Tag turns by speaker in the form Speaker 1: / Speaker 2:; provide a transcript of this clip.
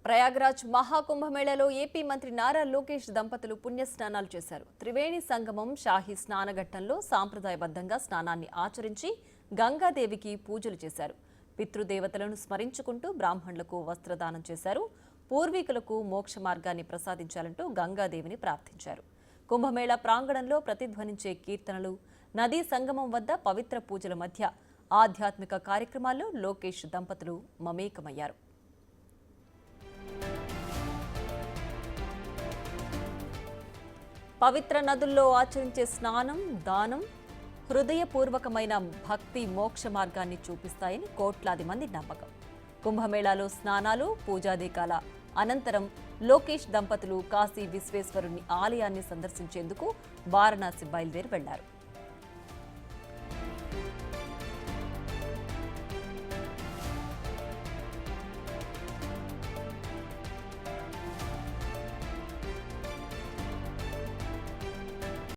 Speaker 1: Prayagraj మహాకుంభమేళలో AP మంత్రి నారా లోకేష్ దంపతులు పుణ్యస్నానాలు చేశారు. త్రివేణి సంగమం షాహీ స్నానఘట్టంలో సాంప్రదాయబద్ధంగా స్నానాన్ని ఆచరించి గంగాదేవికి పూజలు చేశారు. పితృదేవతలను స్మరించుకుంటూ బ్రాహ్మణులకు వస్త్రదానం చేశారు. పూర్వీకులకు మోక్ష మార్గాన్ని ప్రసాదించాలంటూ గంగాదేవిని ప్రార్థించారు. కుంభమేళా ప్రాంగణంలో ప్రతిధ్వనించే కీర్తనలు, నదీ సంగమం వద్ద పవిత్ర పూజల మధ్య ఆధ్యాత్మిక కార్యక్రమాల్లో లోకేష్ దంపతులు మమేకమయ్యారు. పవిత్ర నదుల్లో ఆచరించే స్నానం, దానం హృదయపూర్వకమైన భక్తి మోక్ష మార్గాన్ని చూపిస్తాయని కోట్లాది మంది నమ్మకం. కుంభమేళాలో స్నానాలు, పూజాధికాల అనంతరం లోకేష్ దంపతులు కాశీ విశ్వేశ్వరుని ఆలయాన్ని సందర్శించేందుకు వారణాసి బయలుదేరి వెళ్లారు.